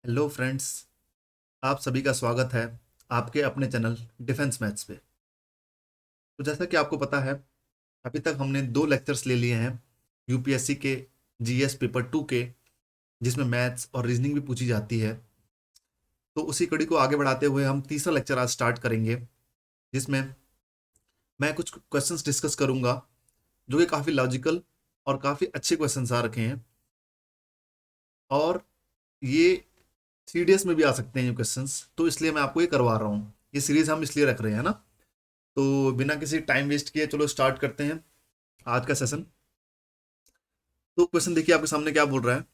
Hello friends. आप सभी का स्वागत है आपके अपने चैनल डिफेंस मैथ्स पे। तो जैसा कि आपको पता है, अभी तक हमने दो लेक्चर्स ले लिए हैं यूपीएससी के जीएस पेपर 2 के, जिसमें मैथ्स और रीजनिंग भी पूछी जाती है। तो उसी कड़ी को आगे बढ़ाते हुए हम तीसरा लेक्चर आज स्टार्ट करेंगे, जिसमें मैं कुछ क्वेश्चंस डिस्कस करूंगा जो कि काफ़ी लॉजिकल और काफ़ी अच्छे क्वेश्चंस आ रखे हैं, और ये सीडीएस में भी आ सकते हैं ये क्वेश्चंस। तो इसलिए मैं आपको ये करवा रहा हूँ। ये सीरीज हम इसलिए रख रहे हैं ना। तो बिना किसी टाइम वेस्ट किए चलो स्टार्ट करते हैं आज का सेशन। तो क्वेश्चन देखिए आपके सामने क्या बोल रहा है।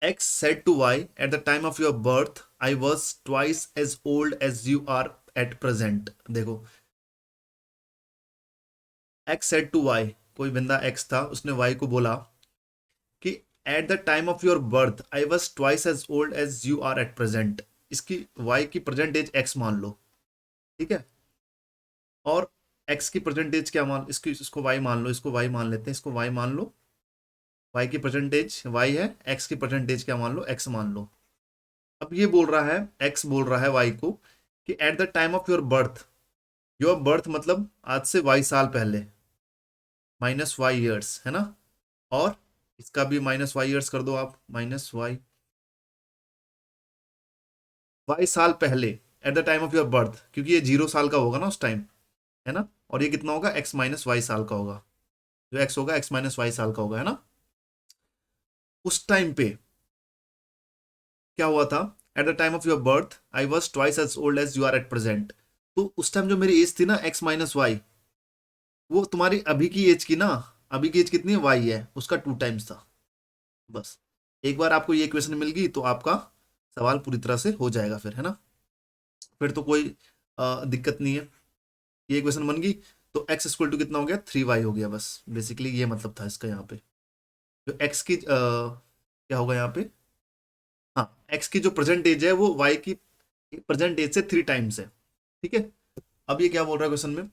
X said to Y, at the time of your birth I was twice as old as you are at present। देखो, X said to Y, कोई बंदा X था, उसने Y को बोला कि at the time of your birth I was twice as old as you are at present। इसकी Y की प्रेजेंट एज X मान लो, ठीक है। और X की प्रेजेंट एज क्या मान, इसको Y मान लो, इसको Y मान लेते हैं, इसको Y मान लो। y की परसेंटेज y है, x की परसेंटेज क्या मान लो, x मान लो। अब ये बोल रहा है, x बोल रहा है y को कि eight the time of your birth मतलब आज से y साल पहले, माइनस y ईयर्स है ना। और इसका भी माइनस y ईयर्स कर दो आप, माइनस y साल पहले eight the time of your birth, क्योंकि ये 0 साल का होगा ना उस टाइम, है ना। और ये कितना होगा, x माइनस वाई साल का होगा। जो x होगा x माइनस वाई साल का होगा, है ना। उस टाइम पे क्या हुआ था, at the time of your birth I was twice as old as you are at present. तो उस टाइम जो मेरी एज थी ना, एक्स माइनस वाई, वो तुम्हारी अभी की एज की ना, अभी की एज कितनी है, वाई है, उसका 2 टाइम्स था। बस एक बार आपको ये इक्वेशन मिल गई तो आपका सवाल पूरी तरह से हो जाएगा फिर, है ना। फिर तो कोई दिक्कत नहीं है। ये इक्वेशन बन गई तो एक्स इक्वल टू कितना हो गया, 3y हो गया। बस बेसिकली ये मतलब था इसका। यहाँ पे जो एक्स की क्या होगा यहाँ पे, हाँ, एक्स की जो प्रेजेंट एज है वो वाई की प्रेजेंट एज से 3 टाइम्स है, ठीक है। अब ये क्या बोल रहा है क्वेश्चन में,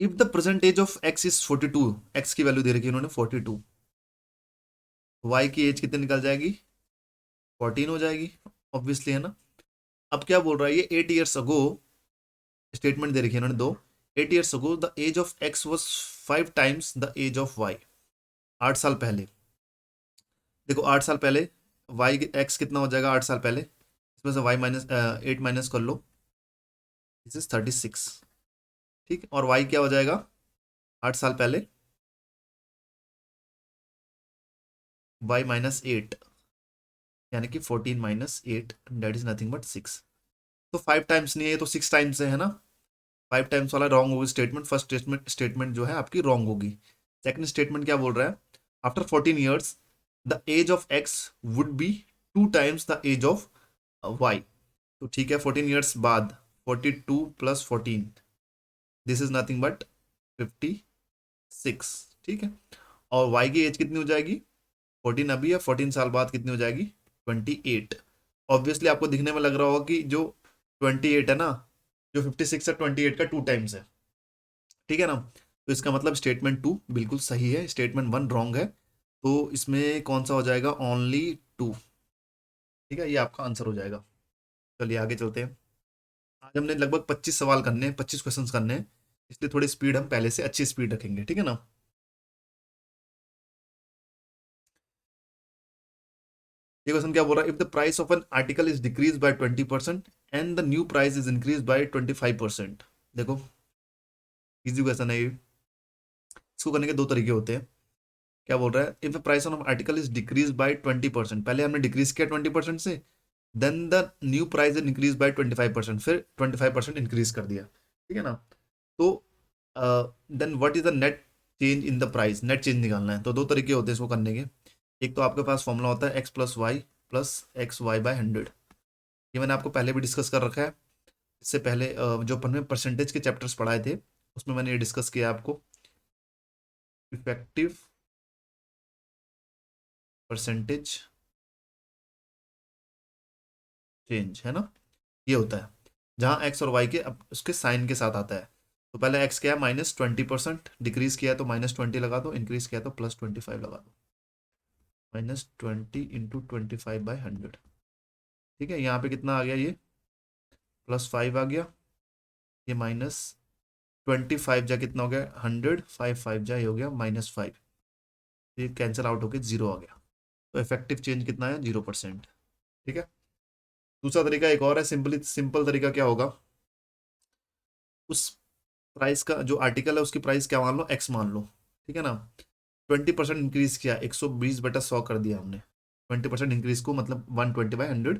if the present age of X is 42, X की वैल्यू दे रखी है उन्होंने 42, वाई की एज कितनी निकल जाएगी, 14 हो जाएगी, ऑब्वियसली, है ना। अब क्या बोल रहा है, ये 8 ईयर्स अगो, स्टेटमेंट दे रखी है उन्होंने दो। 8 years ago the age of X was 5 times the age of Y. 8 साल पहले, देखो 8 साल पहले वाई एक्स कितना हो जाएगा, 8 साल पहले, इसमें से वाई माइनस 8 माइनस कर लो, दिस इज 36, ठीक है। और वाई क्या हो जाएगा, 8 साल पहले वाई माइनस 8, यानी कि 14 minus 8, that is nothing but 6। तो 5 टाइम्स नहीं है, तो 6 टाइम्स है ना। 5 टाइम्स वाला रॉन्ग होगी स्टेटमेंट। फर्स्ट स्टेटमेंट स्टेटमेंट जो है आपकी रॉन्ग होगी। सेकंड स्टेटमेंट क्या बोल रहा है, after 14 years the age of X would be 2 times the age of Y. तो ठीक है, 14 ईयर्स बाद 42 plus 14, this is nothing but 56, ठीक है। और वाई की एज कितनी हो जाएगी, 14 अभी है, 14 साल बाद कितनी हो जाएगी, 28। ऑब्वियसली आपको दिखने में लग रहा होगा कि जो 28 है ना, जो 56 है 28 का 2 टाइम्स है, ठीक है ना। तो इसका मतलब स्टेटमेंट 2 बिल्कुल सही है, स्टेटमेंट 1 रॉन्ग है। तो इसमें कौन सा हो जाएगा, ओनली 2, ठीक है, ये आपका आंसर हो जाएगा। चलिए आगे चलते हैं। आज हमने लगभग 25 सवाल करने हैं, 25 क्वेश्चंस करने हैं, इसलिए थोड़ी स्पीड हम पहले से अच्छी स्पीड रखेंगे, ठीक है ना। ये क्वेश्चन क्या बोल रहा है, if the price of an article is decrease by 20% and the new price is increase by 25%। देखो, इजी क्वेश्चन है ये। इसको करने के दो तरीके होते हैं। क्या बोल रहा है, if the price of article is decrease by 20%, पहले हमने डिक्रीज किया 20% से, then the new price increase by 25%, फिर 25% इंक्रीज कर दिया, ठीक है ना। तो then what is the net change in the price, net change निकालना है। तो दो तरीके होते हैं इसको करने के। एक तो आपके पास फॉर्मूला होता है x+y+xy/100। ये मैंने आपको पहले भी डिस्कस कर रखा है। इससे पहले जो अपन में परसेंटेज के चैप्टर्स पढ़ाए थे उसमें मैंने ये डिस्कस किया आपको, इफेक्टिव परसेंटेज चेंज, है ना। ये होता है जहाँ एक्स और वाई के अब उसके साइन के साथ आता है। तो पहले एक्स क्या है, -20%, डिक्रीज किया है तो -20 लगा दो, इंक्रीज किया तो +25 लगा दो। -20 × 25/100। ठीक है, यहाँ पे कितना आ गया, ये +5 आ गया, ये -25 जा कितना हो गया 100, 5 जा ये हो गया -5, ये कैंसिल आउट होके 0 आ गया। तो इफेक्टिव चेंज कितना है 0%। ठीक है, दूसरा तरीका एक और है, सिंपल तरीका क्या होगा, उस प्राइस का जो आर्टिकल है उसकी प्राइस क्या मान लो, एक्स मान लो। ठीक है ना, 20% इंक्रीज किया, 120/100 कर दिया हमने। 20% इंक्रीज को मतलब 120/100,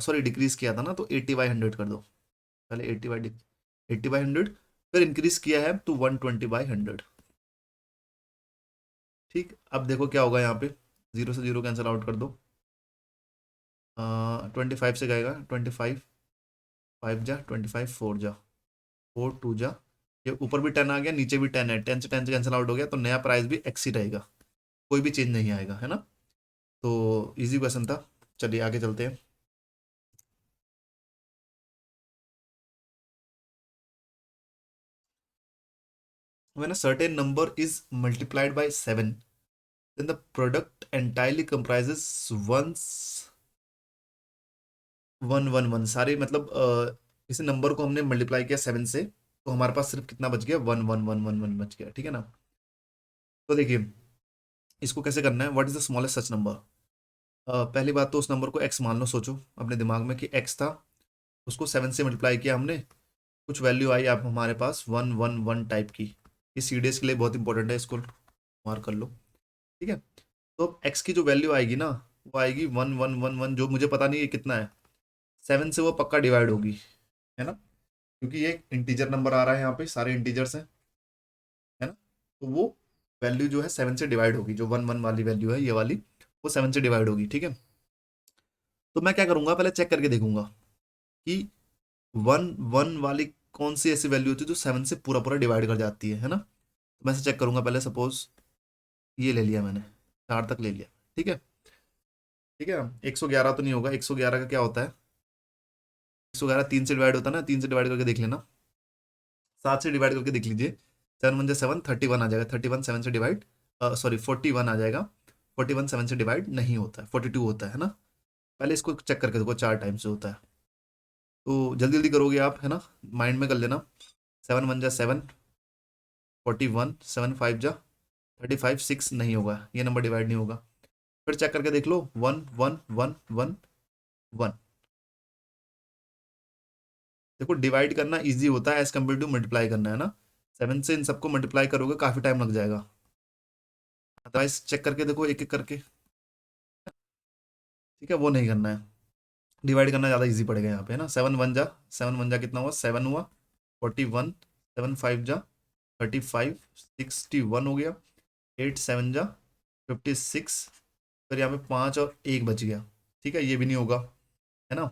सॉरी डिक्रीज किया था ना, तो 80/100 कर दो। पहले 80/100, फिर इंक्रीज किया है तो 120/100। ठीक, अब देखो क्या होगा यहाँ पे, 0 से 0 कैंसिल आउट कर दो, 25 से गएगा 25, 5 जा 25, 4 जा 4, 2 जा, ये ऊपर भी 10 आ गया, नीचे भी 10 है, 10 से कैंसिल आउट हो गया, तो नया प्राइस भी एक्स ही रहेगा, कोई भी चेंज नहीं आएगा, है ना। तो इजी क्वेश्चन था, चलिए आगे चलते हैं। When a certain number is multiplied by 7, then the product entirely comprises ones 1 1 1, सारे मतलब किसी नंबर को हमने मल्टीप्लाई किया 7 से, तो हमारे पास सिर्फ कितना बच गया, 1 1 1 1 1 बच गया। ठीक है ना, तो देखिए इसको कैसे करना है, what is the smallest such number. पहली बात तो उस नंबर को x मान लो, सोचो अपने दिमाग में कि x था, उसको 7 से मल्टीप्लाई किया हमने, कुछ वैल्यू आई आप हमारे पास 1 1 1 टाइप की। ये सीडीएस के लिए बहुत इंपॉर्टेंट है, इसको मार्क कर लो। ठीक है, तो अब x की जो वैल्यू आएगी ना, वो आएगी 1 1 1 1, जो मुझे पता नहीं है कितना है, 7 से वो पक्का डिवाइड होगी, है ना, क्योंकि ये इंटीजर नंबर आ रहा है, यहाँ पे सारे इंटीजर्स हैं, है ना, तो वो वैल्यू जो है 7 से डिवाइड होगी, जो 1 1 वाली वैल्यू है ये वाली, वो 7 से डिवाइड होगी। ठीक है, तो मैं क्या करूंगा, पहले चेक करके देखूंगा कि 1 1 वाली कौन सी ऐसी वैल्यू होती है जो 7 से पूरा पूरा डिवाइड कर जाती है ना। तो मैं से चेक करूंगा, पहले सपोज ये ले लिया मैंने, 4 तक ले लिया। ठीक है, ठीक है, 111 तो नहीं होगा, 111 का क्या होता है, 111 3 से डिवाइड होता है ना, 3 से डिवाइड करके देख लेना, 7 से डिवाइड करके देख लीजिए, 7 1 7, 31 आ जाएगा, 31 7 से डिवाइड, सॉरी 41 आ जाएगा, 41 7 से डिवाइड नहीं होता है, 42 होता है ना। पहले इसको चेक करके देखो, 4 टाइम्स से होता है, तो जल्दी जल्दी करोगे आप, है ना, माइंड में कर लेना। 7 1 जा 7, 41, 7 5 जा 35, 6 नहीं होगा, ये नंबर डिवाइड नहीं होगा। फिर चेक करके देख लो, 1 1 1 1 1। देखो डिवाइड करना इजी होता है एज कम्पेयर टू मल्टीप्लाई करना, है ना। 7 से इन सबको मल्टीप्लाई करोगे काफी टाइम लग जाएगा, अदरवाइज चेक करके देखो एक एक करके। ठीक है, वो नहीं करना है, डिवाइड करना ज़्यादा इजी पड़ेगा यहाँ पे, है ना। 7 1 जा कितना हुआ, 7 हुआ, 41, 7 5 जा 35, 61 हो गया, 8 7 जा 56, फिर यहाँ पे 5 और 1 बच गया। ठीक है, ये भी नहीं होगा, है ना,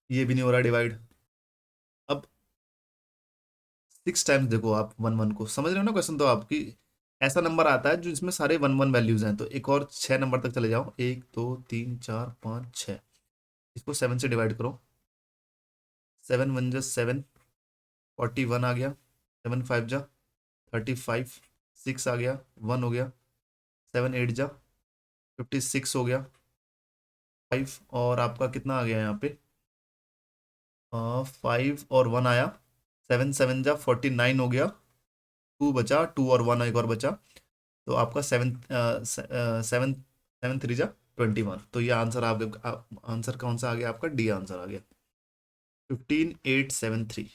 ये भी नहीं हो रहा डिवाइड। अब 6 टाइम्स देखो आप 1 1 को, समझ रहे हो ना क्वेश्चन, तो आपकी ऐसा नंबर आता है जो इसमें सारे 1 1 वैल्यूज हैं, तो एक और 6 नंबर तक चले जाओ, 1 2 3 4 5 6, इसको 7 से डिवाइड करो, 7 1 जा 7, 41 आ गया, 7 5 जा 35, 6 आ गया, 1 हो गया, 7 8 जा 56 हो गया, 5 और आपका कितना आ गया यहाँ पे, 5 और 1 आया, 7 7 जा 49 हो गया, 2 बचा, 2 और 1 एक और बचा, तो आपका 7 7 3 जा 21। तो ये आंसर आपके आंसर कौन सा आ गया, आपका डी आंसर आ गया, 15873,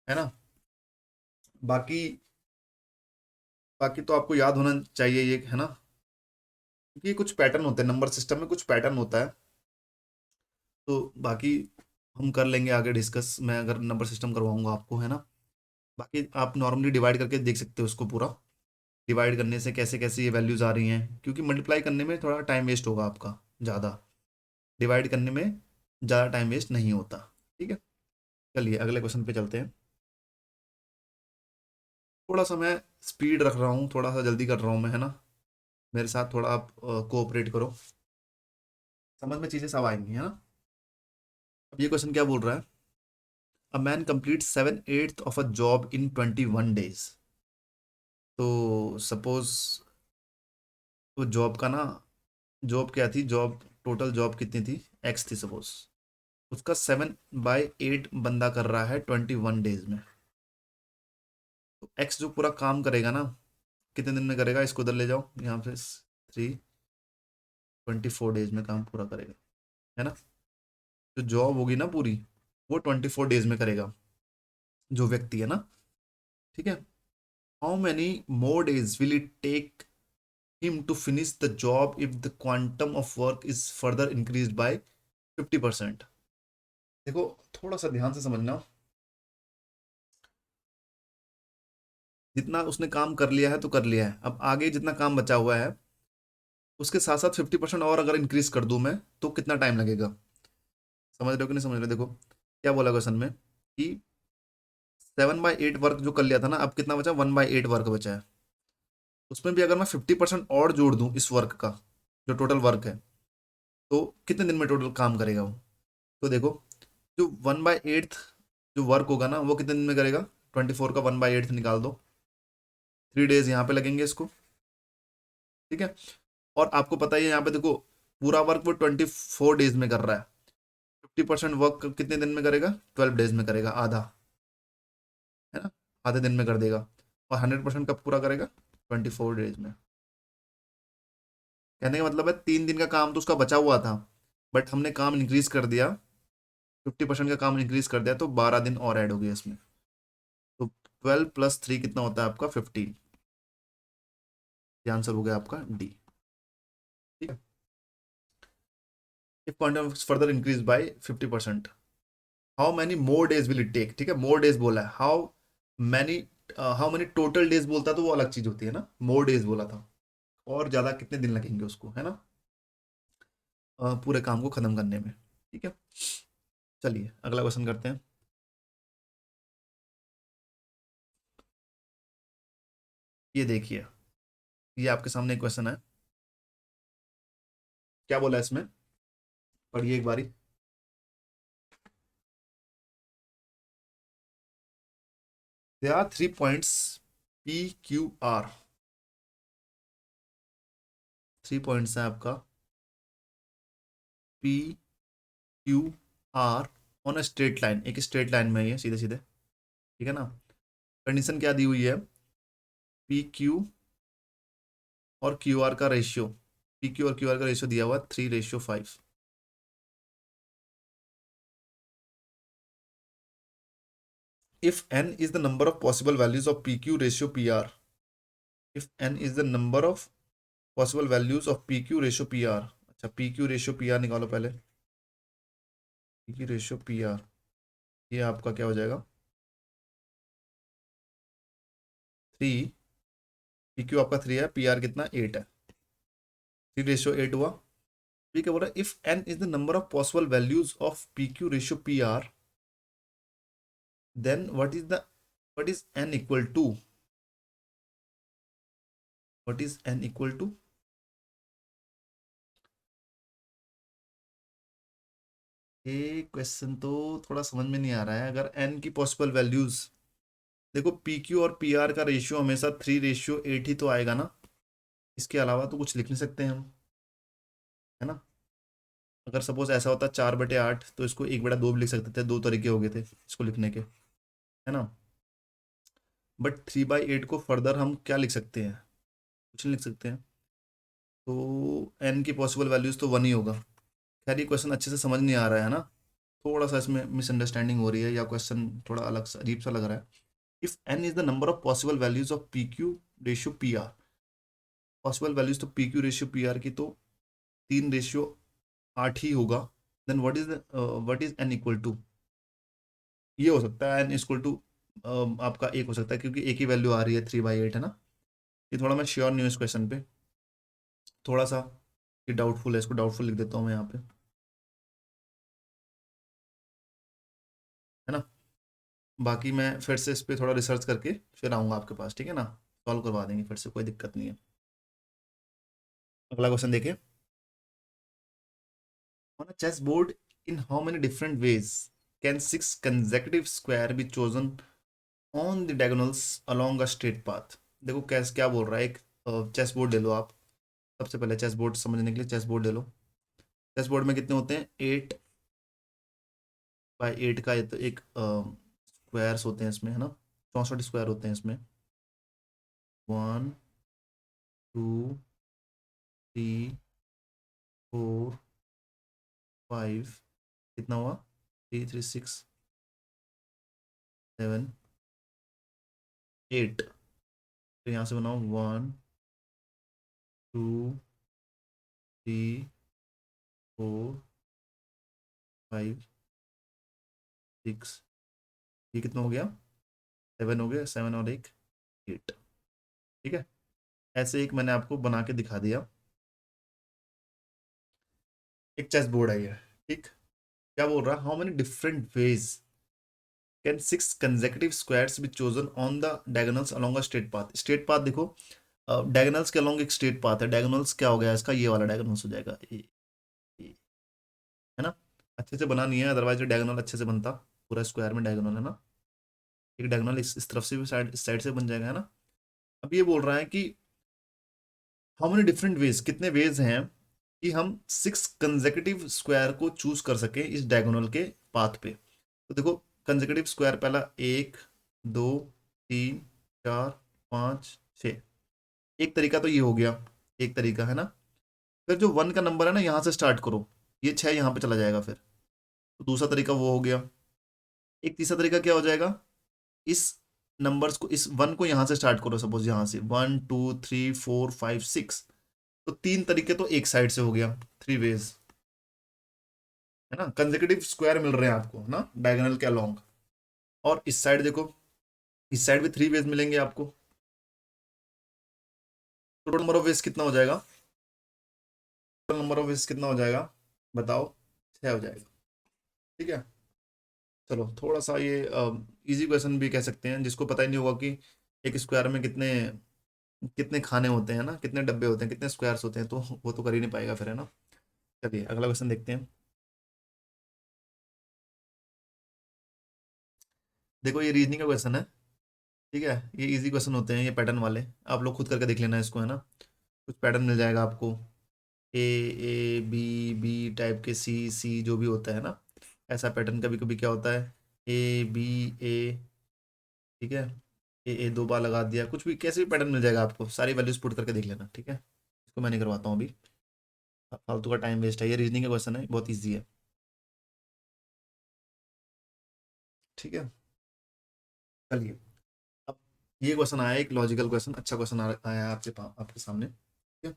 है ना। बाकी बाकी तो आपको याद होना चाहिए ये, है ना, क्योंकि कुछ पैटर्न होते हैं नंबर सिस्टम में, कुछ पैटर्न होता है, तो बाकी हम कर लेंगे आगे डिस्कस, मैं अगर नंबर सिस्टम करवाऊंगा आपको, है ना। बाकी आप नॉर्मली डिवाइड करके देख सकते हो उसको पूरा, डिवाइड करने से कैसे कैसे ये वैल्यूज आ रही हैं, क्योंकि मल्टीप्लाई करने में थोड़ा टाइम वेस्ट होगा आपका ज़्यादा, डिवाइड करने में ज़्यादा टाइम वेस्ट नहीं होता। ठीक है, चलिए अगले क्वेश्चन पे चलते हैं। थोड़ा सा मैं स्पीड रख रहा हूँ, थोड़ा सा जल्दी कर रहा हूँ मैं, है ना, मेरे साथ थोड़ा आप कोऑपरेट करो, समझ में चीज़ें सब आएंगी, है ना। अब ये क्वेश्चन क्या बोल रहा है, a man complete 7/8 of a job in 21 days। तो सपोज तो जॉब का ना, जॉब क्या थी, जॉब टोटल जॉब कितनी थी, एक्स थी सपोज, उसका 7/8 बंदा कर रहा है 21 डेज में। तो एक्स जो पूरा काम करेगा ना, कितने दिन में करेगा, इसको उधर ले जाओ, यहाँ पे 24 डेज में काम पूरा करेगा, है ना। जो जॉब होगी ना पूरी, वो 24 डेज में करेगा जो व्यक्ति है ना, ठीक है। How many more days will it take him to finish the job if the quantum of work is further increase by 50%। देखो, थोड़ा सा ध्यान से समझना, जितना उसने काम कर लिया है तो कर लिया है, अब आगे जितना काम बचा हुआ है उसके साथ साथ 50% और अगर इंक्रीज कर दूं मैं, तो कितना टाइम लगेगा। समझ रहे हो कि नहीं समझ रहे हो? देखो क्या बोला क्वेश्चन में कि 7/8 वर्क जो कर लिया था ना, अब कितना बचा, 1/8 वर्क बचा है। उसमें भी अगर मैं 50% और जोड़ दूं इस वर्क का, जो टोटल वर्क है, तो कितने दिन में टोटल काम करेगा वो। तो देखो, जो 1/8 जो वर्क होगा ना, वो कितने दिन में करेगा, 24 का 1/8 निकाल दो, 3 डेज यहाँ पे लगेंगे इसको, ठीक है। और आपको पता ही है यहाँ पे देखो, पूरा वर्क वो 24 डेज में कर रहा है, 50% वर्क कितने दिन में करेगा, 12 डेज में करेगा, आधा, है ना, आधे दिन में कर देगा। और 100% कब पूरा करेगा, 24 डेज में। कहने का मतलब है 3 दिन का काम तो उसका बचा हुआ था, बट हमने काम इंक्रीज कर दिया, 50% का काम इंक्रीज कर दिया, तो 12 दिन और ऐड हो गया इसमें। तो 12 + 3 कितना होता है आपका, 15। ये आंसर हो गया आपका डी, ठीक है। If quantum further increase by 50%, how many more days will it take, ठीक है, मोर डेज बोला है, many how many total days बोलता तो वो अलग चीज होती है ना, मोर डेज बोला था, और ज्यादा कितने दिन लगेंगे उसको, है ना, पूरे काम को खत्म करने में, ठीक है। चलिए अगला क्वेश्चन करते हैं। ये देखिए, ये आपके सामने एक क्वेश्चन है, क्या बोला है इसमें, पढ़िए एक बारी। There are 3 points PQR, 3 points हैं आपका PQR on a straight line, एक स्ट्रेट लाइन में है ये सीधे सीधे, ठीक है ना। कंडीशन क्या दी हुई है, PQ और QR का रेशियो, PQ और QR का रेशियो दिया हुआ 3:5। if n is the number of possible values of PQ ratio PR, if n is the number of possible values of PQ ratio PR, अच्छा PQ रेशियो PR निकालो पहले, PQ ratio PR, ये आपका क्या हो जाएगा, 3, PQ आपका 3 है, PR कितना 8 है, 3:8 हुआ। ये क्या बोल रहा है, if n is the number of possible values of PQ ratio PR, then what is n equal to, what is n equal to, ये क्वेश्चन तो थोड़ा समझ में नहीं आ रहा है। अगर n की पॉसिबल वैल्यूज, देखो PQ और PR का रेशियो हमेशा 3:8 ही तो आएगा ना, इसके अलावा तो कुछ लिख नहीं सकते हम, है ना। अगर सपोज ऐसा होता 4/8, तो इसको 1/2 भी लिख सकते थे, दो तरीके हो गए थे इसको लिखने के, है ना। बट 3/8 को फर्दर हम क्या लिख सकते हैं, कुछ नहीं लिख सकते हैं, तो n की पॉसिबल वैल्यूज तो 1 ही होगा। खैर ये क्वेश्चन अच्छे से समझ नहीं आ रहा है ना, थोड़ा सा इसमें मिसअंडरस्टैंडिंग हो रही है, या क्वेश्चन थोड़ा अलग सा अजीब सा लग रहा है। If n is the number of possible values of PQ ratio PR, possible values तो PQ रेशियो PR की तो 3:8 ही होगा, then what is n equal to, ये हो सकता है n इक्वल टू आपका एक हो सकता है, क्योंकि एक ही वैल्यू आ रही है 3/8, है ना। ये थोड़ा मैं श्योर नहीं हूँ इस क्वेश्चन पे, थोड़ा सा ये डाउटफुल है, इसको डाउटफुल लिख देता हूँ मैं यहाँ पे, है ना। बाकी मैं फिर से इस पे थोड़ा रिसर्च करके फिर आऊँगा आपके पास, ठीक है ना, सॉल्व करवा देंगे फिर से, कोई दिक्कत नहीं है। अगला क्वेश्चन देखिए, on a chess board in how many different ways can 6 consecutive square be chosen on the diagonals along a straight path. देखो कैस क्या बोल रहा है, एक चेस बोर्ड ले लो आप, सबसे पहले चेस बोर्ड समझने के लिए चेस बोर्ड ले लो। चेस बोर्ड में कितने होते हैं, 8 बाई 8 का ये तो एक स्क्वायर्स होते हैं इसमें, है ना, 64 स्क्वायर होते हैं इसमें। 1 2 3 4 5, कितना हुआ, 3 3 6 7 8। तो यहाँ से बनाओ 1 2 3 4 5 6। ये कितना हो गया, 7 हो गया, 7 और एक 8। ठीक है, ऐसे एक मैंने आपको बना के दिखा दिया, एक चेस बोर्ड है ये। ठीक, क्या बोल रहा है, how many different ways can 6 consecutive squares be chosen on the diagonals along a straight path। Straight path देखो, डायगोनल्स के अलोंग एक स्ट्रेट पाथ है, डायगोनल्स क्या हो गया इसका, ये वाला डायगोनल्स हो जाएगा ये, है ना। अच्छे से बना नहीं है, अदरवाइज डायगोनल अच्छे से बनता, पूरा स्क्वायर में डायगोनल है ना, एक डायगोनल इस तरफ से भी साइड, इस साइड से बन जाएगा, है ना। अब ये बोल रहा है कि हाउ मेनी डिफरेंट वेज, कितने वेज हैं कि हम 6 consecutive स्क्वायर को चूज कर सके इस डायगोनल के पाथ पे। तो देखो, कंसेक्यूटिव स्क्वायर पहला 1 2 3 4 5 6, एक तरीका तो ये हो गया, एक तरीका है ना। फिर जो 1 का नंबर है ना, यहाँ से स्टार्ट करो, ये 6 यहाँ पे चला जाएगा फिर, तो दूसरा तरीका वो हो गया। एक तीसरा तरीका क्या हो जाएगा, इस नंबर्स को, इस 1 को यहाँ से स्टार्ट करो, सपोज यहाँ से 1 2 3 4 5 6, तो 3 तरीके तो एक साइड से हो गया, 3 वेज, है ना। कंसेक्यूटिव स्क्वायर मिल रहे हैं आपको ना डायगोनल के अलोंग। और इस साइड देखो, इस साइड भी 3 वेज मिलेंगे आपको। टोटल नंबर ऑफ वेज कितना हो जाएगा, टोटल नंबर ऑफ वेज कितना हो जाएगा, बताओ, 6 हो जाएगा। ठीक है, चलो थोड़ा सा ये इजी क्वेश्चन भी कह सकते हैं, जिसको पता ही नहीं होगा कि एक स्क्वायर में कितने कितने खाने होते हैं ना, कितने डब्बे होते हैं, कितने स्क्वायर्स होते हैं, तो वो तो कर ही नहीं पाएगा फिर, है ना। चलिए अगला क्वेश्चन देखते हैं। देखो ये रीजनिंग का क्वेश्चन है, ठीक है, ये इजी क्वेश्चन होते हैं ये पैटर्न वाले, आप लोग खुद करके देख लेना इसको, है ना। कुछ पैटर्न मिल जाएगा आपको, ए ए बी बी टाइप के, सी सी जो भी होता है ना, ऐसा पैटर्न कभी कभी क्या होता है, ए बी ए, ठीक है, ए 2 बार लगा दिया, कुछ भी कैसे भी पैटर्न मिल जाएगा आपको, सारी वैल्यूज पुट करके देख लेना, ठीक है। इसको मैं नहीं करवाता हूँ अभी, फालतू का टाइम वेस्ट है, ये रीजनिंग का क्वेश्चन है, बहुत ईजी है। ठीक है, चलिए, अब ये क्वेश्चन आया, एक लॉजिकल क्वेश्चन, अच्छा क्वेश्चन आया है आपके सामने, ठीक है।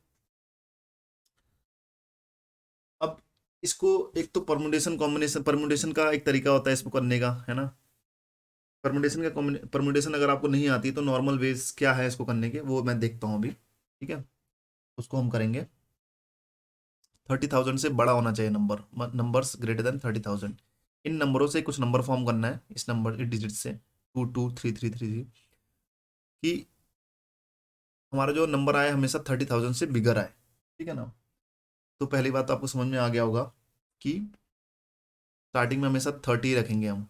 अब इसको, एक तो परमुटेशन कॉम्बिनेशन, परमुटेशन का एक तरीका होता है इसको करने का, है ना। परमुटेशन अगर आपको नहीं आती तो नॉर्मल वेज क्या है इसको करने के, वो मैं देखता हूँ अभी, ठीक है। उसको हम करेंगे, 30,000 से बड़ा होना चाहिए नंबर, नंबर्स ग्रेटर देन 30,000। इन नंबरों से कुछ नंबर फॉर्म करना है, इस नंबर इस डिजिट से 2 2 3 3 3 3, कि हमारा जो नंबर आए हमेशा 30,000 से बिगर आए, ठीक है ना। तो पहली बात तो आपको समझ में आ गया होगा कि स्टार्टिंग में हमेशा 30 रखेंगे हम,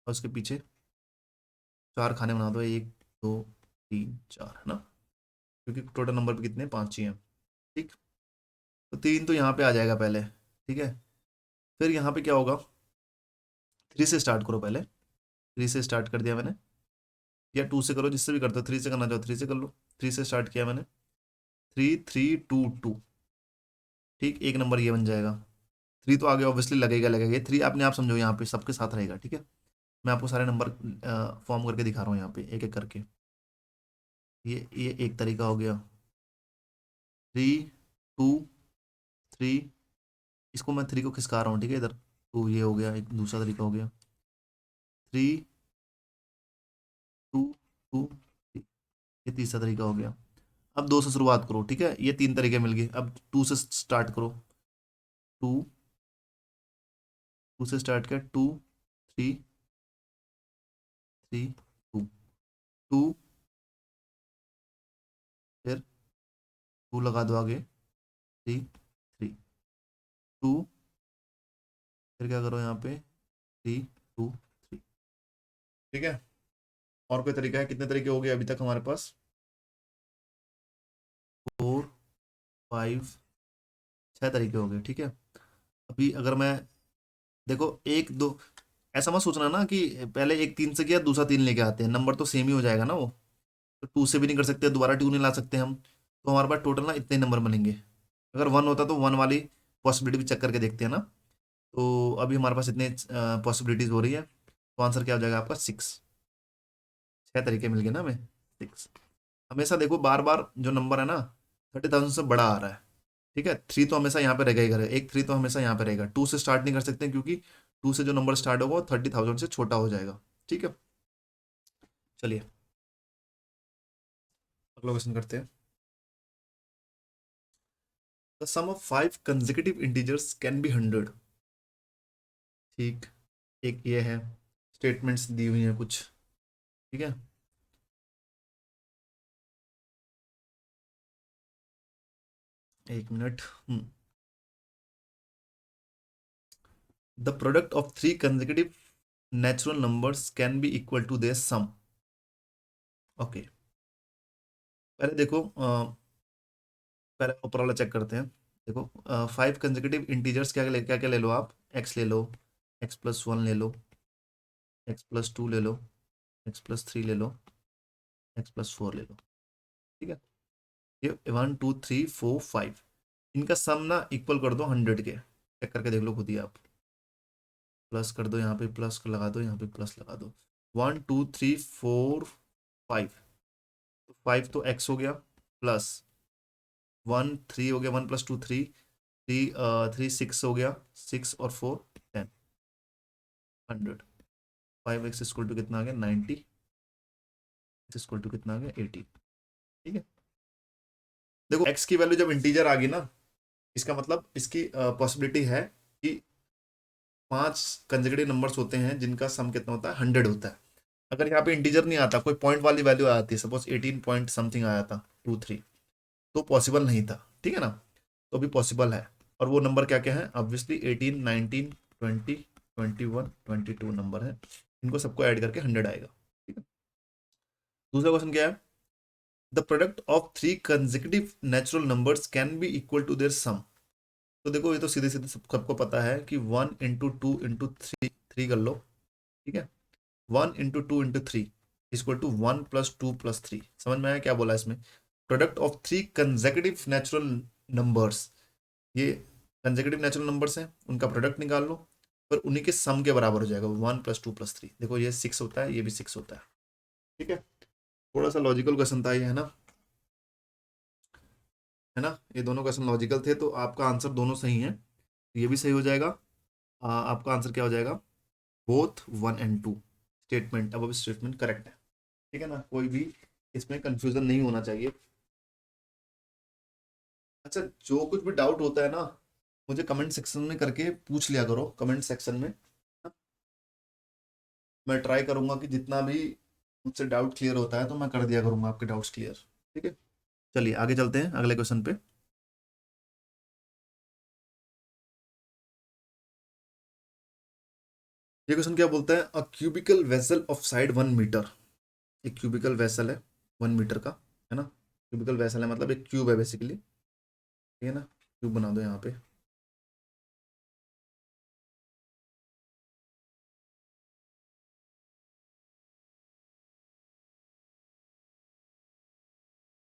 और उसके पीछे 4 खाने बना दो, 1 2 3 4, है ना, क्योंकि टोटल नंबर पे कितने, 5 ही हैं। ठीक, तो 3 तो यहाँ पे आ जाएगा पहले, ठीक है। फिर यहाँ पे क्या होगा, 3 से स्टार्ट करो पहले, 3 से स्टार्ट कर दिया मैंने, या 2 से करो, जिससे भी करते हो, 3 से करना चाहो 3 से कर लो। 3 से स्टार्ट किया मैंने, 3 3 2 2, ठीक, एक नंबर ये बन जाएगा। 3 तो आगे ऑब्वियसली लगेगा लगेगा, 3 अपने आप समझो यहाँ पे सबके साथ रहेगा, ठीक है। मैं आपको सारे नंबर फॉर्म करके दिखा रहा हूँ यहाँ पे एक एक करके। ये एक तरीका हो गया, 3 2 3, इसको मैं 3 को खिसका रहा हूँ, ठीक है, इधर, तो ये हो गया, एक दूसरा तरीका हो गया, 3 2 2, ये तीसरा तरीका हो गया। अब 2 से शुरुआत करो, ठीक है, ये 3 तरीके मिल गए, अब 2 से स्टार्ट करो, 2 2 से स्टार्ट किया, 2 3 3 2 2, फिर 2 लगा दो आगे, 3 3 2, फिर क्या करो यहाँ पे, 3 2 3, ठीक है। और कोई तरीका है, कितने तरीके हो गए अभी तक हमारे पास, 4 5, 6 तरीके हो गए, ठीक है। अभी अगर मैं देखो एक दो, ऐसा मत सोचना ना कि पहले एक 3 से किया दूसरा 3 लेके आते हैं, नंबर तो सेम ही हो जाएगा ना वो। तो 2 से भी नहीं कर सकते, दोबारा 2 नहीं ला सकते हम, तो हमारे पास टोटल ना इतने नंबर बनेंगे। अगर 1 होता तो 1 वाली पॉसिबिलिटी भी चेक करके देखते हैं ना। तो अभी हमारे पास इतने पॉसिबिलिटीज हो रही है, तो आंसर क्या हो जाएगा आपका 6। 6 तरीके मिल गए ना हमें, 6। हमेशा देखो बार बार जो नंबर है ना 30,000 से बड़ा आ रहा है, ठीक है। 3 तो हमेशा यहाँ पे रहेगा ही रहेगा, एक 3 तो हमेशा यहाँ पे रहेगा। 2 से स्टार्ट नहीं कर सकते क्योंकि 2 से जो नंबर स्टार्ट होगा वो 30,000 से छोटा हो जाएगा, ठीक है। चलिए अगला क्वेश्चन करते हैं। The sum of 5 consecutive integers can be 100। ठीक, एक ये है, स्टेटमेंट्स दी हुई हैं कुछ, ठीक है। एक मिनट। The product of 3 consecutive natural numbers can be equal to their sum. Okay, पहले देखो पहले ऊपर वाला चेक करते हैं। देखो 5 कंसेक्यूटिव इंटीजर्स क्या क्या ले लो आप, एक्स ले लो, x+1 ले लो, x+2 ले लो, x+3 ले लो, x+4 ले लो, ठीक है। ये 1 2 3 4 5, इनका सम ना इक्वल कर दो 100 के, चेक करके देख लो खुद ही आप। प्लस कर दो, यहाँ पे प्लस लगा दो, यहाँ पे प्लस लगा दो। 1 2 3 4 5, तो 5 तो x हो गया, प्लस 1 3 हो गया, 1+2 3, 3 6 हो गया, 6 और 4 10, 100। 5x इक्वल टू कितना आ गया 90, x इक्वल टू कितना आ गया 80, ठीक है। देखो x की वैल्यू जब इंटीजर आ गई ना, इसका मतलब इसकी पॉसिबिलिटी है कि 5 कंसेक्यूटिव नंबर्स होते हैं जिनका सम कितना होता है 100 होता है। अगर यहाँ पे इंटीजर नहीं आता, कोई पॉइंट वाली वैल्यू आ जाती है, सपोज 18 पॉइंट समथिंग आया था 2 3, तो पॉसिबल नहीं था, ठीक है ना। तो अभी पॉसिबल है, और वो नंबर क्या क्या है, ऑब्वियसली 18 19 20 21 22 नंबर है, इनको सबको ऐड करके 100 आएगा, ठीक है। दूसरा क्वेश्चन क्या है, the product of 3 consecutive natural numbers can be equal to their sum. तो देखो ये तो सीधे सीधे सबको पता है कि 1 × 2 × 3, 3 कर लो, ठीक है। 1 × 2 × 3 इक्वल टू 1+2+3, समझ में आया क्या बोला इसमें। Product of 3 consecutive natural numbers, ये कंसेक्यूटिव नेचुरल नंबर्स हैं, उनका प्रोडक्ट निकाल लो, पर उन्हीं के सम के बराबर हो जाएगा 1+2+3। देखो ये 6 होता है, ये भी 6 होता है, ठीक है। थोड़ा सा लॉजिकल क्वेश्चन था ये, है ना, है ना। ये दोनों क्वेश्चन लॉजिकल थे, तो आपका आंसर दोनों सही है, ये भी सही हो जाएगा। आपका आंसर क्या हो जाएगा, बोथ 1 and 2 स्टेटमेंट, अब स्टेटमेंट करेक्ट है, ठीक है ना, कोई भी इसमें कंफ्यूजन नहीं होना चाहिए। अच्छा, जो कुछ भी डाउट होता है ना, मुझे कमेंट सेक्शन में करके पूछ लिया करो, कमेंट सेक्शन में। मैं ट्राई करूंगा कि जितना भी मुझसे डाउट क्लियर होता है तो मैं कर दिया करूंगा आपके डाउट्स क्लियर, ठीक है। चलिए आगे चलते हैं अगले क्वेश्चन पे। ये क्वेश्चन क्या बोलता है, a cubical vessel of side 1 metre. एक क्यूबिकल वेसल है 1 मीटर का, है ना। क्यूबिकल वेसल है मतलब एक क्यूब है बेसिकली, ठीक है ना। क्यूब बना दो यहाँ पे।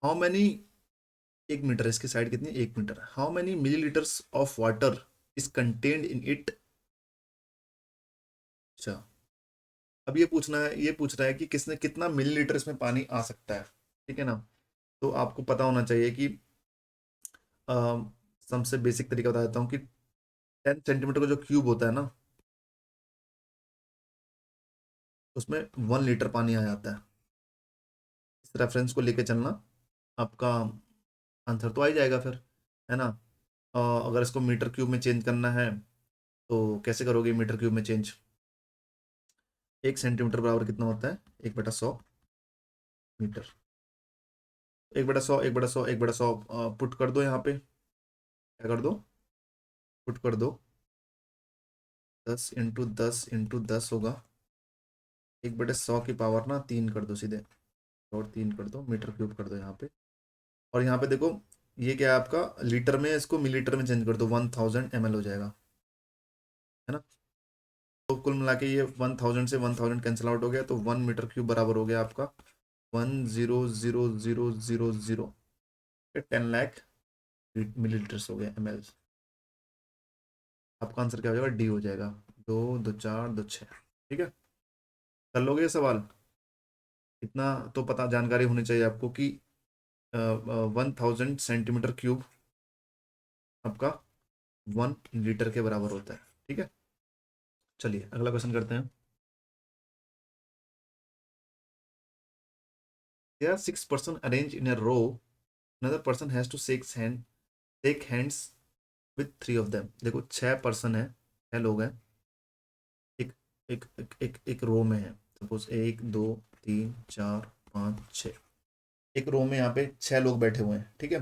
हाउ मैनी, 1 मीटर, इसकी साइड कितनी, 1 meter. How many milliliters of water is contained in it. अच्छा, अब ये पूछना है, ये पूछ रहा है कि किसने कितना मिलीलीटर इसमें पानी आ सकता है, ठीक है ना। तो आपको पता होना चाहिए कि अ, सबसे बेसिक तरीका बता देता हूँ कि 10 सेंटीमीटर का जो क्यूब होता है ना, उसमें 1 लीटर पानी आ जाता है। इस रेफरेंस को लेके चलना, आपका आंसर तो आ ही जाएगा फिर, है ना। अगर इसको मीटर क्यूब में चेंज करना है तो कैसे करोगे मीटर क्यूब में चेंज। 1 सेंटीमीटर बराबर कितना होता है, 1/100 मीटर। 1/100, 1/100, 1/100 पुट कर दो यहाँ पे, क्या कर दो, पुट कर दो, 10 × 10 × 10 होगा। 1/100 की पावर ना 3 कर दो सीधे, और 3 कर दो, मीटर क्यूब कर दो यहाँ पे। और यहाँ पे देखो ये क्या है आपका लीटर में, इसको मिलीलीटर में चेंज कर दो, 1000 ml हो जाएगा, है ना। तो कुल मिला के ये 1000 से 1000 कैंसिल आउट हो गया, तो 1 मीटर क्यूब बराबर हो गया आपका 100,000 10 लाख मिलीलीटर्स हो गया, ml। आपका आंसर क्या हो जाएगा, डी हो जाएगा, 2 2 4 2 6। ठीक है, कर लोगे ये सवाल। इतना तो पता जानकारी होनी चाहिए आपको कि 1000 सेंटीमीटर क्यूब आपका 1 लीटर के बराबर होता है। ठीक है, चलिए अगला क्वेश्चन करते हैं। There are 6 person arranged in a row. Another person has to take hands with 3 of them. देखो 6 पर्सन है, 6 लोग हैं, एक एक रो में है। सपोज 1 2 3 4 5 6, एक रो में यहाँ पे 6 लोग बैठे हुए हैं। ठीक है,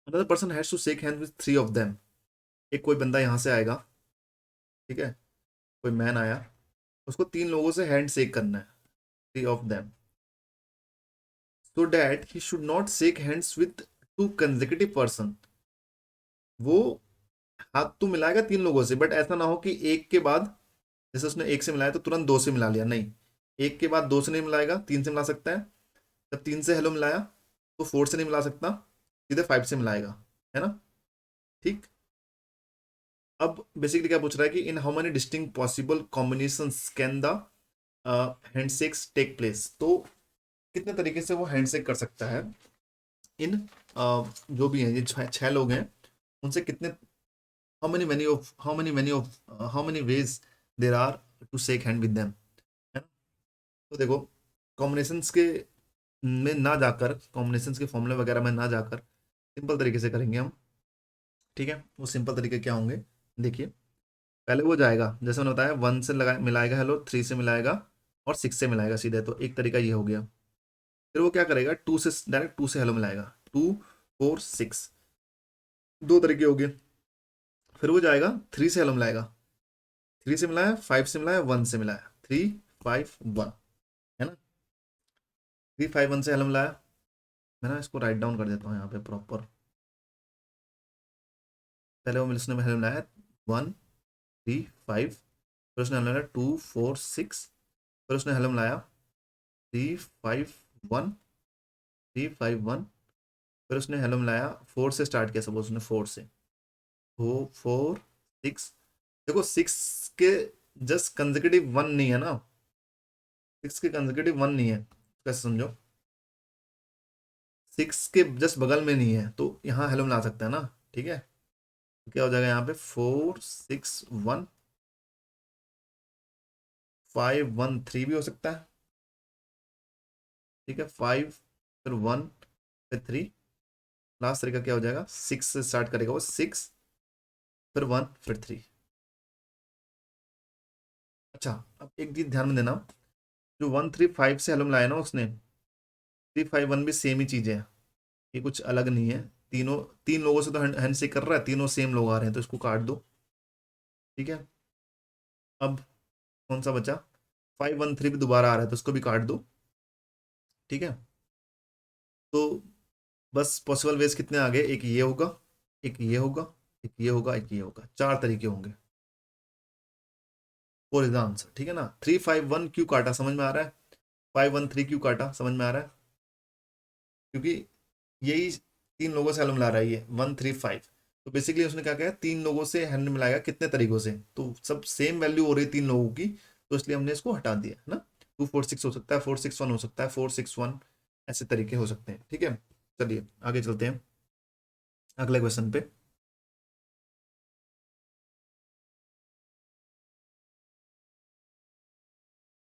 another person has to shake hand with 3 of them। एक कोई बंदा यहाँ से आएगा, ठीक है, कोई मैन आया, उसको 3 लोगों से हैंड शेक करना है, 3 of them, so that he should not shake hands with 2 consecutive person। वो हाथ तो मिलाएगा 3 लोगों से, बट ऐसा ना हो कि एक के बाद, जैसे उसने एक से मिलाया तो तुरंत 2 से मिला लिया, नहीं, एक के बाद 2 से नहीं मिलाएगा, 3 से मिला सकता है। जब 3 से हेलो मिलाया तो 4 से नहीं मिला सकता, सीधे 5 से मिलाएगा, है ना। ठीक, अब बेसिकली क्या पूछ रहा है कि in how many distinct possible combinations can the handshakes take place. तो कितने तरीके से वो हैंडशेक कर सकता है इन जो भी हैं ये 6 लोग हैं, उनसे कितने, how many ways there are to shake hand with them, है ना। तो देखो, कॉम्बिनेशंस के में ना जाकर, कॉम्बिनेशंस के फॉर्मूले वगैरह में ना जाकर सिंपल तरीके से करेंगे हम। ठीक है, वो सिंपल तरीके क्या होंगे, देखिए। पहले वो जाएगा, जैसे मैंने बताया, 1 से लगा मिलाएगा हेलो, 3 से मिलाएगा और 6 से मिलाएगा सीधे, तो एक तरीका ये हो गया। फिर वो क्या करेगा, 2 से डायरेक्ट 2 से हेलो मिलाएगा, 2 4 6, 2 तरीके हो गए। फिर वो जाएगा 3 से हेलो मिलाएगा, 3 से मिलाया, 5 से मिलाया, 1 से मिलाया, 3 5 1, है ना। 3 5 1 से हेलो मिलाया, मैं ना इसको राइट डाउन कर देता हूँ यहाँ पे प्रॉपर। पहले वो उसने हेलो मिलाया 1 3 5, फिर उसने हेलो मिलाया 2 4 6, फिर उसने हेलो मिलाया 3 5 1, 3 5 1, फिर उसने हेलो मिलाया 4 से स्टार्ट किया, सपोज उसने 4 से, वो 4 6। देखो 6 के जस्ट कंसेक्यूटिव 1 नहीं है ना, 6 के कंसेक्यूटिव 1 नहीं है, कैसे समझो, 6 के जस्ट बगल में नहीं है, तो यहाँ हेलो मिला सकता है ना। ठीक है, तो क्या हो जाएगा यहाँ पे 4 6 1 5 1 3 भी हो सकता है। ठीक है, 5 फिर 1 फिर 3, लास्ट तरीका क्या हो जाएगा, 6 से स्टार्ट करेगा वो, 6 फिर 1 फिर 3। अच्छा, अब एक चीज ध्यान में देना, जो 1 3 5 से हेलो मिलाया ना उसने, 3 5 1 भी सेम ही चीज है, ये कुछ अलग नहीं है। तीनों, 3 लोगों से तो हैंड शेक कर रहा है, तीनों सेम लोग आ रहे हैं, तो इसको काट दो। ठीक है, अब कौन सा बचा, 5 1 3 भी दोबारा आ रहा है, तो इसको भी काट दो। ठीक है, तो बस पॉसिबल वेज कितने आ गए, एक ये होगा, एक ये होगा, एक ये होगा, एक ये होगा, 4 तरीके होंगे फॉर इज द आंसर। ठीक है ना, 3 5 1 क्यों काटा, समझ में आ रहा है, 5 1 3 क्यों काटा, समझ में आ रहा है, क्योंकि यही 3 लोगों से हेलो मिला रहा है ये 1 3 5। तो बेसिकली उसने क्या कहा, 3 लोगों से हैंड मिलाएगा कितने तरीकों से, तो सब सेम वैल्यू हो रही है 3 लोगों की, तो इसलिए हमने इसको हटा दिया, है ना। 2 4 6 हो सकता है, 4 6 1 हो सकता है, 4 6 1, ऐसे तरीके हो सकते हैं। ठीक है, चलिए आगे चलते हैं अगले क्वेश्चन पे।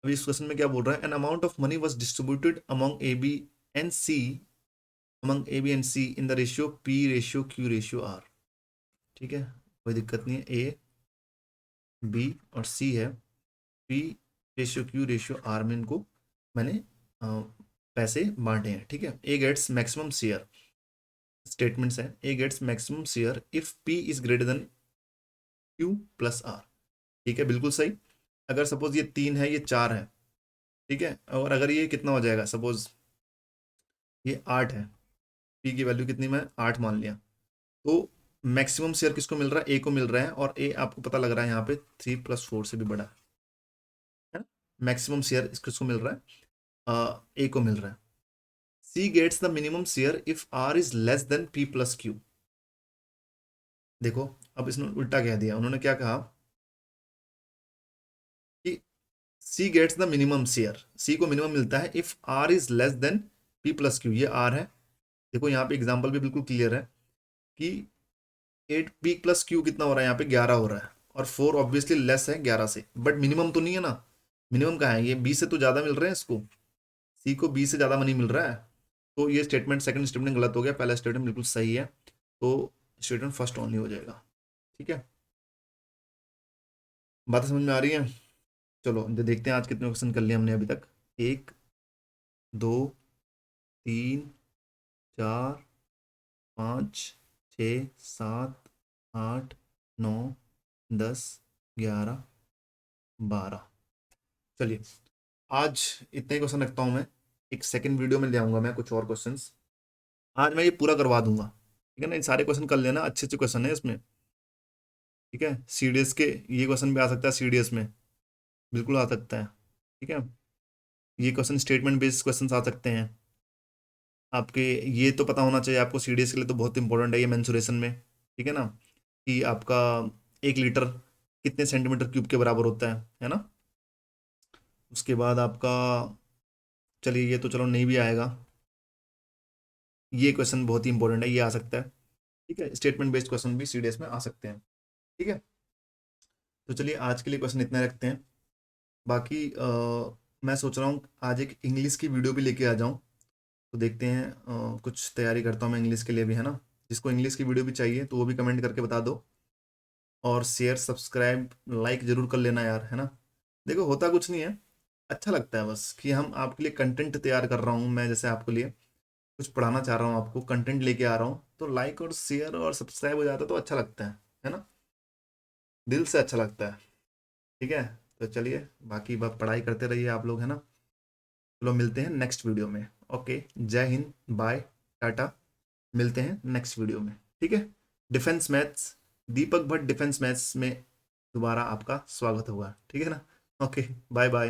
अभी इस क्वेश्चन में क्या बोल रहा है, an amount of money was distributed among and C A B and C in the ratio P ratio Q ratio R. ठीक है, कोई दिक्कत नहीं है, ए बी और सी है, P ratio Q ratio R में इनको मैंने पैसे बांटे हैं। ठीक है, A gets maximum share, statements है, A gets maximum share if P is greater than Q plus R. ठीक है, बिल्कुल सही। अगर सपोज ये 3 है, ये 4 है, ठीक है, और अगर ये कितना हो जाएगा, सपोज ये 8 है, पी की वैल्यू कितनी मैं 8 मान लिया, तो मैक्सिमम शेयर किसको मिल रहा है, ए को मिल रहा है, और ए आपको पता लग रहा है यहाँ पे 3+4 से भी बड़ा है ना। मैक्सिमम शेयर किसको मिल रहा है, ए को मिल रहा है। C gets the minimum share if R is less than P plus Q. देखो अब इसने उल्टा कह दिया, उन्होंने क्या कहा कि C gets the minimum share, C को मिनिमम मिलता है if R is less than P plus Q, ये आर है। देखो यहाँ पे एग्जांपल भी बिल्कुल क्लियर है कि 8 पी प्लस क्यू कितना हो रहा है, यहाँ पे 11 हो रहा है, और 4 ऑब्वियसली लेस है 11 से, बट मिनिमम तो नहीं है ना। मिनिमम कहाँ है, ये 20 से तो ज़्यादा मिल रहे हैं इसको, सी को 20 से ज़्यादा मनी मिल रहा है। तो ये स्टेटमेंट, सेकंड स्टेटमेंट गलत हो गया, पहला स्टेटमेंट बिल्कुल सही है, तो स्टेटमेंट फर्स्ट ओनली हो जाएगा। ठीक है, बातें समझ में आ रही है। चलो देखते हैं आज कितने क्वेश्चन कर लिए हमने अभी तक। 1, 2, 3, 4, 5, 6, 7, 8, 9, 10, 11, 12। चलिए आज इतने क्वेश्चन रखता हूँ मैं, एक सेकंड वीडियो में ले आऊंगा मैं कुछ और क्वेश्चंस, आज मैं ये पूरा करवा दूंगा। ठीक है ना, इन सारे क्वेश्चन कर लेना, अच्छे अच्छे क्वेश्चन है इसमें। ठीक है, सीडीएस के ये क्वेश्चन भी आ सकता है, सीडीएस में बिल्कुल आ सकता है। ठीक है, ये क्वेश्चन स्टेटमेंट बेस्ड क्वेश्चन आ सकते हैं आपके। ये तो पता होना चाहिए आपको, सीडीएस के लिए तो बहुत इंपॉर्टेंट है ये मेंसुरेशन में। ठीक है ना, कि आपका 1 लीटर कितने सेंटीमीटर क्यूब के बराबर होता है ना। उसके बाद आपका, चलिए ये तो चलो नहीं भी आएगा, ये क्वेश्चन बहुत ही इंपॉर्टेंट है, ये आ सकता है। ठीक है, स्टेटमेंट बेस्ड क्वेश्चन भी सीडीएस में आ सकते हैं। ठीक है, तो चलिए आज के लिए क्वेश्चन इतने रखते हैं। बाकी मैं सोच रहा हूँ आज एक इंग्लिश की वीडियो भी लेके आ जाऊँ, तो देखते हैं, कुछ तैयारी करता हूँ मैं इंग्लिश के लिए भी, है ना। जिसको इंग्लिश की वीडियो भी चाहिए तो वो भी कमेंट करके बता दो, और शेयर सब्सक्राइब लाइक जरूर कर लेना यार, है ना। देखो होता कुछ नहीं है, अच्छा लगता है बस कि हम आपके लिए कंटेंट तैयार कर रहा हूँ मैं, जैसे आपके लिए कुछ पढ़ाना चाह रहा हूँ, आपको कंटेंट लेके आ रहा हूँ, तो लाइक और शेयर और सब्सक्राइब हो जाता है तो अच्छा लगता है ना, दिल से अच्छा लगता है। ठीक है, तो चलिए बाकी बात पढ़ाई करते रहिए आप लोग, है ना। चलो मिलते हैं नेक्स्ट वीडियो में। ओके, जय हिंद, बाय, टाटा, मिलते हैं नेक्स्ट वीडियो में। ठीक है, डिफेंस मैथ्स, दीपक भट्ट डिफेंस मैथ्स में दोबारा आपका स्वागत होगा। ठीक है ना, ओके, बाय बाय।